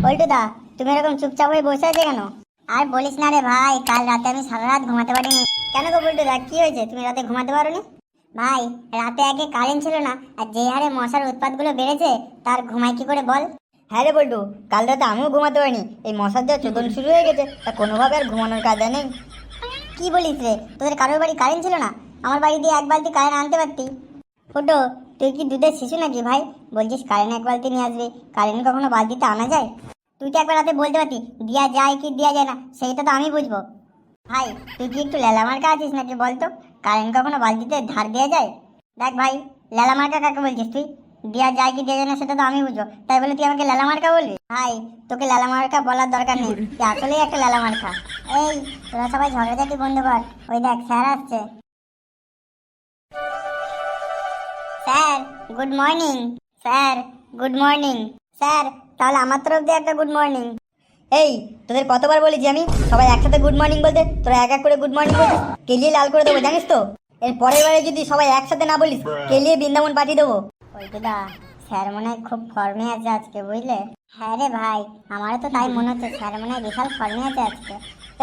পল্টুদা, তুমি এরকম চুপচাপ হয়ে বসে আছো কেন? আর বলিস না রে ভাই, কাল রাতে আমি সারা রাত ঘুমাতে পারিনি। কেন গো পল্টুদা, কি হয়েছে? তুমি রাতে ঘুমাতে পারোনি? ভাই, রাতে আগে কারেন্ট ছিল না, আর যে হারে মশার উৎপাতগুলো বেড়েছে, তার ঘুমাই কি করে বল? হ্যাঁ রে বল্টু, কাল রাতে আমিও ঘুমাতে পারিনি। এই মশার যা চোদন শুরু হয়ে গেছে, তা কোনোভাবে আর ঘুমানোর কায়দা নেই। কি বলিস রে, তোদের কারোর বাড়ি কারেন্ট ছিল না? আমার বাড়ি দিয়ে এক বালতি কারেন্ট আনতে পারতি। ফুটো, তুই কি দুধের শিশু নাকি ভাই? বলছিস কারেন্ট এক বালতি নিয়ে আসবি, কারেন্ট কখনো বালতিতে আনা যায়? তুই তো একবার রাতে বলতে পারতি দেওয়া যায় কি দেওয়া যায় না, সেইটা তো আমি বুঝবো। ভাই, তুই কি একটু লেলা মার্কা আছিস নাকি বলতো? কারেন্ট কখনো বালতিতে ধার দেওয়া যায়? দেখ ভাই, লেলা মার্কা কাকে বলছিস তুই? দেওয়া যায় কি দেওয়া যায় না সেটা তো আমি বুঝবো, তাই বলে তুই আমাকে লেলা মার্কা বলবি? ভাই, তোকে লেলা মার্কা বলার দরকার নেই, তুই আসলেই একটা লেলা মার্কা। এই, তোরা সবাই ঝগড়াঝাটি বন্ধ কর, ওই দেখ স্যার আসছে। Sir, good morning. Sir, good morning. Sir, তাহলে আমার তরফ দিয়ে একটা গুড মর্নিং। এই, তোদের কতবার বলেছি আমি সবাই একসাথে গুড মর্নিং বলতে? তোরা এক এক করে গুড মর্নিং বলছিস, কেলিয়ে লাল করে দেবো জানিস তো। এর পরের বারে যদি সবাই একসাথে না বলিস, কেলিয়ে বৃন্দাবন পাঠিয়ে দেবো। পল্টুদা, স্যার মনে হয় খুব ফর্মে আছে আজকে, বুঝলে? হ্যাঁ রে ভাই, আমারও তো তাই মনে হচ্ছে, স্যার মনে হয় বিশাল ফর্মে আছে আজকে।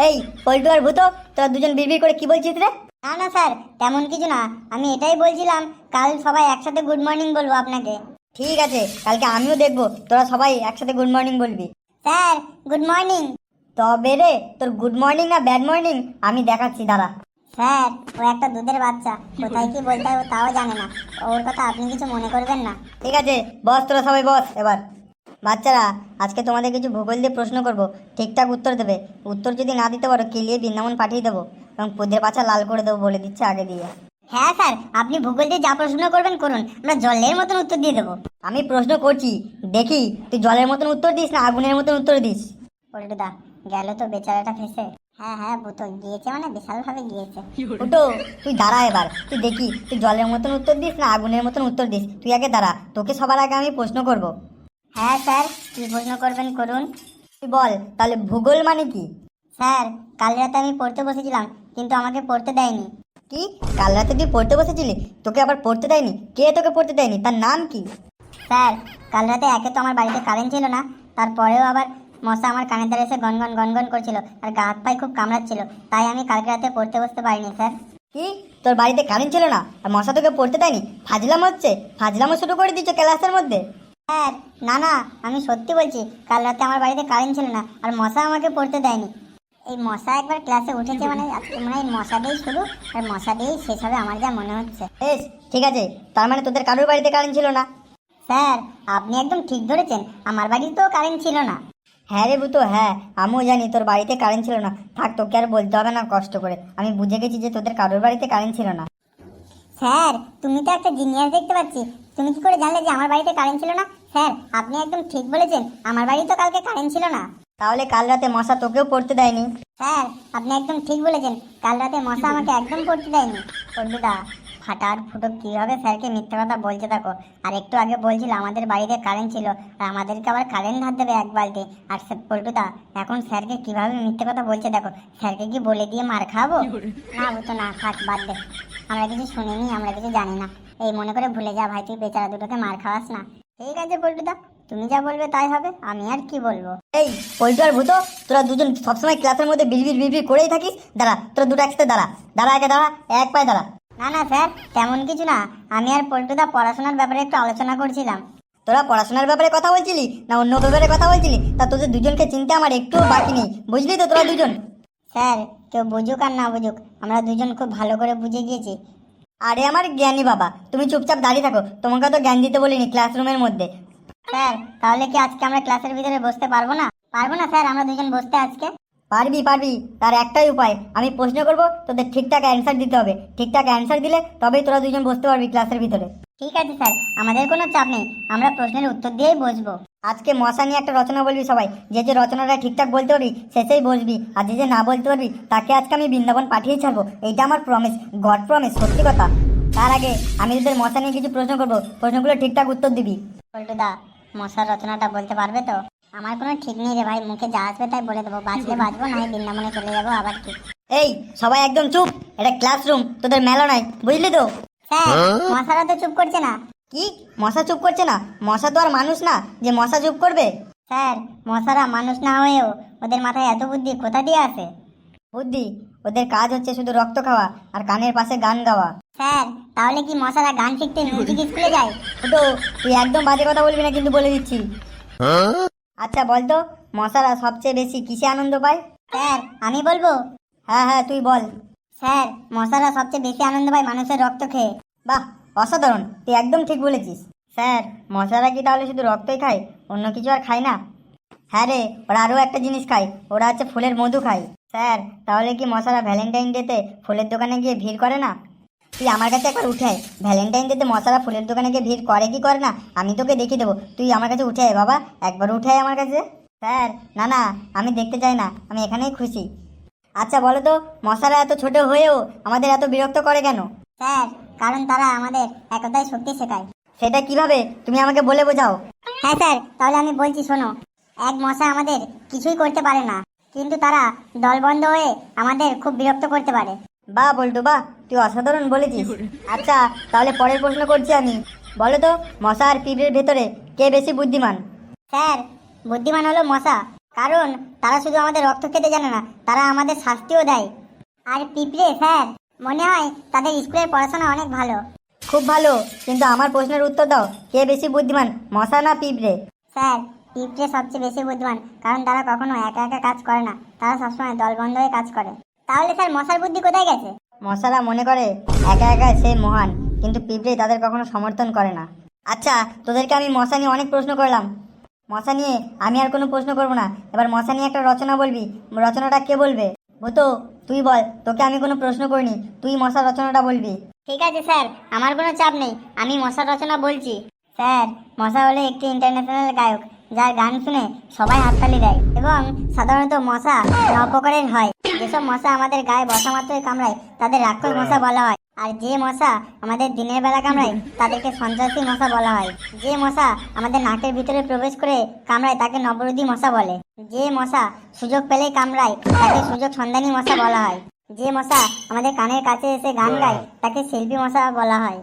এই পল্টু আর ভূতো, তোরা দুজন বিড়বিড় করে কি বলছিস রে? না না স্যার, তেমন কিছু না, আমি এটাই বলছিলাম কাল সবাই একসাথে গুড মর্নিং বলবো আপনাকে। ঠিক আছে, কালকে আমিও দেখবো তোরা সবাই একসাথে গুড মর্নিং বলবি। Sir, good morning. তবে রে, তোর গুড মর্নিং না ব্যাড মর্নিং আমি দেখাচ্ছি, দাঁড়া। স্যার, ও একটা দুধের বাচ্চা, কোথায় কি বলতে হয় ও তাও জানে না, ওর কথা আপনি কিছু মনে করবেন না। ঠিক আছে, বস তোরা সবাই বস এবার। বাচ্চারা, আজকে তোমাদের কিছু ভূগোল দিয়ে প্রশ্ন করব, ঠিকঠাক উত্তর দেবে। উত্তর যদি না দিতে পারো, কেলিয়ে বৃন্দাবন পাঠিয়ে দেবো এবং পুদের পাছা লাল করে দেবো, বলে দিচ্ছে আগে দিয়ে। হ্যাঁ স্যার, আপনি ভূগোল দিয়ে যা প্রশ্ন করবেন করুন, আমরা জলের মতন উত্তর দিয়ে দেবো। আমি প্রশ্ন করছি, দেখি তুই জলের মতন উত্তর দিস না আগুনের মতন উত্তর দিস। পল্টুদা, গেল তো বেচারাটা ফেসে। হ্যাঁ হ্যাঁ, ভূতো গিয়েছে, মানে বিশাল ভাবে গিয়েছে। ফুটো, তুই দাঁড়া এবার, তুই দেখি তুই জলের মতন উত্তর দিস না আগুনের মতন উত্তর দিস। তুই আগে দাঁড়া, তোকে সবার আগে আমি প্রশ্ন করব। হ্যাঁ স্যার, কি প্রশ্ন করবেন করুন। তুই বল তাহলে, ভূগোল মানে কি? স্যার, কাল রাতে আমি পড়তে বসেছিলাম, কিন্তু আমাকে পড়তে দেয়নি। কি? কাল রাতে তুই পড়তে বসেছিলি, তোকে আবার পড়তে দেয়নি? কে তোকে পড়তে দেয়নি, তার নাম কি? স্যার, কাল রাতে একে তো আমার বাড়িতে কারেন্ট ছিল না, তারপরেও আবার মশা আমার কানের ধারে এসে গনগন গনগন করছিল, আর গা হাত পায়ে খুব কামড়াচ্ছিল, তাই আমি কালকে রাতে পড়তে বসতে পারিনি স্যার। কি? তোর বাড়িতে কারেন্ট ছিল না আর মশা তোকে পড়তে দেয়নি? ফাজলাম হচ্ছে, ফাজলামও শুরু করে দিচ্ছ ক্লাসের মধ্যে। স্যার, না না, আমি সত্যি বলছি, কাল রাতে আমার বাড়িতে কারেন্ট ছিল না আর মশা আমাকে পড়তে দেয়নি। এই মশা একবার ক্লাসে উঠেছে মানে আজকে মনে হয় মশা দিয়েই শুরু, আর মশা দিয়েই শেষ হবে আমার যা মনে হচ্ছে। বেশ, ঠিক আছে, তার মানে তোদের কারোর বাড়িতে কারেন্ট ছিল না? স্যার, আপনি একদম ঠিক ধরেছেন, আমার বাড়িতেও কারেন্ট ছিল না। হ্যাঁ রে বুতো, হ্যাঁ আমিও জানি তোর বাড়িতে কারেন্ট ছিল না। থাক, তোকে আর বলতে হবে না কষ্ট করে, আমি বুঝে গেছি যে তোদের কারোর বাড়িতে কারেন্ট ছিল না। স্যার, তুমি তো একটা জিনিয়াস দেখতে পাচ্ছি, তুমি কি করে জানলে যে আমার বাড়িতে কারেন্ট ছিল না? স্যার, আপনি একদম ঠিক বলেছেন, আমার বাড়ি তো কালকে কারেন্ট ছিল না। তাহলে কাল রাতে মশা তোকেও পড়তে দেয়নি? স্যার, আপনি একদম ঠিক বলেছেন, কাল রাতে মশা আমাকে একদম পড়তে দেয়নি। পল্টুদা, ফাটার ফুটো কিভাবে স্যারকে মিথ্যা কথা বলছে দেখো। আর একটু আগে বলছিল আমাদের বাড়িতে কারেন্ট ছিল, আর আমাদেরকে আবার কারেন্ট ধার দেবে এক বালতি। আর পল্টুদা, এখন স্যারকে কিভাবে মিথ্যে কথা বলছে দেখো। স্যারকে কি বলে দিয়ে মার খাবো? না বুতো না, থাক বাদ দে, আমরা কিছু শুনিনি, আমরা কিছু জানি না, এই মনে করে ভুলে যা ভাই, তুই বেচারা দুটোকে মার খাওয়াস না। ঠিক আছে পল্টুদা, তুমি যা বলবে তাই হবে, আমি আর কি বলবো। এই পল্টু আর ভূতো, তোরা দুজন সবসময় ক্লাসের মধ্যে বিড়বিড় বিড়বিড় করেই থাকিস। দাঁড়া, তোরা দুটো একসাথে দাঁড়া, দাঁড়া আগে দাঁড়া, এক পায়ে দাঁড়া। না না স্যার, তেমন কিছু না, আমি আর পল্টুদা পড়াশোনার ব্যাপারে একটু আলোচনা করছিলাম। তোরা পড়াশোনার ব্যাপারে কথা বলছিলি না অন্য ব্যাপারে কথা বলছিলি? তা তোদের দুজনকে চিনতে আমার একটুও বাকি নেই, বুঝলি তো তোরা দুজন? স্যার, কেউ বুঝুক আর না বুঝুক, আমরা দুজন খুব ভালো করে বুঝে গিয়েছি। আরে আমার জ্ঞানী বাবা, তুমি চুপচাপ দাঁড়িয়ে থাকো, তোমাকে তো জ্ঞান দিতে বলিনি ক্লাসরুমের মধ্যে। স্যার, তাহলে কি আজকে আমরা ক্লাসের ভিতরে বসতে পারবো না? পারবো না স্যার, আমরা দুজন বসতে আজকে? পারবি পারবি, তার একটাই উপায়, আমি প্রশ্ন করব, তোদের ঠিকঠাক অ্যান্সার দিতে হবে। ঠিকঠাক অ্যান্সার দিলে তবেই তোরা দুজন বসতে পারবি ক্লাসের ভিতরে। ঠিক আছে স্যার, আমাদের কোনো চাপ নেই, আমরা প্রশ্নের উত্তর দিয়েই বসবো। আজকে মশা নিয়ে একটা রচনা বলবি সবাই, যে যে রচনাটা ঠিকঠাক বলতে পারবি শেষেই বসবি, আর যে যে না বলতে পারবি তাকে আজকে আমি বৃন্দাবন পাঠিয়ে ছাড়বো, এইটা আমার প্রমিস, গড প্রমিস, সত্যি কথা। তার আগে আমি তোদের মশা নিয়ে কিছু প্রশ্ন করবো, প্রশ্নগুলো ঠিকঠাক উত্তর দিবি। পল্টুদা, মশার রচনাটা বলতে পারবে তো? আমার কোনো ঠিক নেই রে ভাই, মুখে যা আসবে তাই বলে দেবো, বাঁচলে বাঁচবো, না হয় বৃন্দাবনে চলে যাবো আবার কি। এই সবাই একদম চুপ, এটা ক্লাসরুম, তোদের মেলা নাই, বুঝলি তো? স্যার, মশারা তো চুপ করছে না। কি? মশা চুপ করছে না? মশা তো আর মানুষ না যে মশা চুপ করবে। স্যার, মশারা মানুষ না হয়েও ওদের মাথায় এত বুদ্ধি কোথা দিয়ে আসে? বুদ্ধি? ওদের কাজ হচ্ছে শুধু রক্ত খাওয়া আর কানের পাশে গান গাওয়া। স্যার, তাহলে কি মশারা গান শিখতে মিউজিক স্কুলে যায়? ফুটো, তুই একদম বাজে কথা বলবি না কিন্তু, বলে দিচ্ছি। আচ্ছা বলতো, মশারা সবচেয়ে বেশি কিসে আনন্দ পায়? স্যার, আমি বলবো? হ্যাঁ হ্যাঁ, তুই বল। স্যার, মশারা সবচেয়ে বেশি আনন্দ পায় মানুষের রক্ত খেয়ে। বাহ, অসাধারণ, তুই একদম ঠিক বলেছিস। স্যার, মশারা কি তাহলে শুধু রক্তই খায়, অন্য কিছু আর খায় না? হ্যাঁ রে, ওরা আরও একটা জিনিস খায়, ওরা হচ্ছে ফুলের মধু খায়। স্যার, তাহলে কি মশারা ভ্যালেন্টাইন ডেতে ফুলের দোকানে গিয়ে ভিড় করে না? তুই আমার কাছে একবার উঠে আয়, ভ্যালেন্টাইন ডেতে মশারা ফুলের দোকানে গিয়ে ভিড় করে কি করে না আমি তোকে দেখিয়ে দেবো। তুই আমার কাছে উঠে আয় বাবা, একবার উঠে আয় আমার কাছে। স্যার, না না, আমি দেখতে চাই না, আমি এখানেই খুশি। আচ্ছা বলো তো, মশারা এত ছোট হয়েও আমাদের এত বিরক্ত করে কেন? স্যার, কারণ তারা আমাদের একতায় শক্তি শেখায়। সেটা কিভাবে, তুমি আমাকে বলে বোঝাও। হ্যাঁ স্যার, তাহলে আমি বলছি শোনো। এক মশা আমাদের কিছুই করতে পারে না, কিন্তু তারা দলবদ্ধ হয়ে আমাদের খুব বিরক্ত করতে পারে। বাহ বল্টু বাহ, তুই অসাধারণ বলেছিস। আচ্ছা, তাহলে পরের প্রশ্ন করছি আমি। বলো তো, মশা আর পিঁপড়ের ভেতরে কে বেশি বুদ্ধিমান? স্যার, বুদ্ধিমান হলো মশা, কারণ তারা শুধু আমাদের রক্ত খেতে জানে না, তারা আমাদের শাস্তিও দেয়। আর পিঁপড়ে স্যার, মনে হয় তাদের স্কুলের পড়াশোনা অনেক ভালো। খুব ভালো, কিন্তু আমার প্রশ্নের উত্তর দাও, কে বেশি বুদ্ধিমান, মশা না পিঁপড়ে? স্যার, পিঁপড়ে সবচেয়ে বেশি বুদ্ধিমান, কারণ তারা কখনো একা একা কাজ করে না, তারা সবসময় দলবদ্ধ হয়ে কাজ করে। তাহলে স্যার, মশার বুদ্ধি কোথায় গেছে? মশারা মনে করে একা একা সে মহান, কিন্তু পিঁপড়ে তাদের কখনো সমর্থন করে না। আচ্ছা, তোদেরকে আমি মশা নিয়ে অনেক প্রশ্ন করলাম, মশা নিয়ে আমি আর কোনো প্রশ্ন করবো না। এবার মশা নিয়ে একটা রচনা বলবি, রচনাটা কে বলবে? ভূতো, তুই বল, তোকে আমি কোনো প্রশ্ন করিনি, তুই মশার রচনাটা বলবি। ঠিক আছে স্যার, আমার কোনো চাপ নেই, আমি মশার রচনা বলছি। স্যার, মশা হলো একটি ইন্টারন্যাশনাল গায়ক, যার গান শুনে সবাই হাততালি দেয়, এবং সাধারণত মশা 9 প্রকারের হয়। যেসব মশা আমাদের গায়ে বসা মাত্রই কামড়ায় তাদের রাক্ষস মশা বলা হয়, আর যে মশা আমাদের দিনের বেলা কামড়ায় তাদেরকে সন্ত্রাসী মশা বলা হয়। যে মশা আমাদের নাকের ভিতরে প্রবেশ করে কামড়ায় তাকে নবরোধী মশা বলে। যে মশা সুযোগ পেলেই কামড়ায় তাকে সুযোগ সন্ধানী মশা বলা হয়। যে মশা আমাদের কানের কাছে এসে গান গায় তাকে শিল্পী মশা বলা হয়।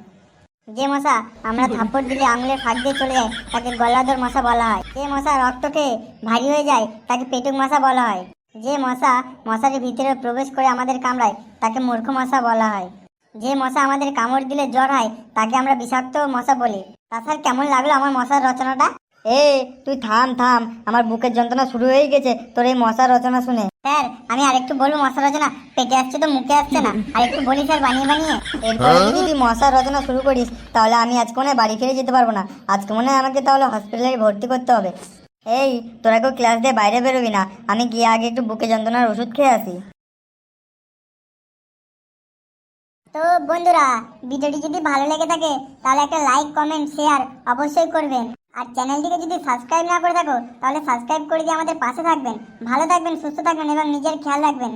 যে মশা আমরা থাপ্পড় দিলে আঙুলের ফাঁক দিয়ে চলে যায় তাকে গলাধর মশা বলা হয়। যে মশা রক্ত খেয়ে ভারী হয়ে যায় তাকে পেটুক মশা বলা হয়। যে মশা মশারির ভিতরে প্রবেশ করে আমাদের কামড়ায় তাকে মূর্খ মশা বলা হয়। যে মশা আমাদের কামড় দিলে জ্বর হয় তাকে আমরা বিষাক্ত মশা বলি। তাছাড়া কেমন লাগলো আমার মশার রচনাটা? এ, তুই থাম থাম, আমার বুকের যন্ত্রণা শুরু হয়ে গেছে তোর এই মশার রচনা শুনে। স্যার, আমি আরেকটু বলবো মশার রচনা? পেটে আসছে তো মুখে আসছে না, আর একটু বলি স্যার বানিয়ে বানিয়ে। এরপরে যদি তুই মশার রচনা শুরু করিস তাহলে আমি আজকে মনে হয় বাড়ি ফিরে যেতে পারবো না, আজকে মনে হয় আমাকে তাহলে হসপিটালে ভর্তি করতে হবে। এই, তোরা কেউ ক্লাস দিয়ে বাইরে বেরোবি না, আমি গিয়ে আগে একটু বুকে যন্ত্রণার ওষুধ খেয়ে আসি। তো বন্ধুরা, ভিডিওটি যদি ভালো লেগে থাকে তাহলে একটা লাইক, কমেন্ট, শেয়ার অবশ্যই করবেন। আর চ্যানেলটিকে যদি সাবস্ক্রাইব না করে থাকো তাহলে সাবস্ক্রাইব করে দিয়ে আমাদের পাশে থাকবেন। ভালো থাকবেন, সুস্থ থাকবেন এবং নিজের খেয়াল রাখবেন।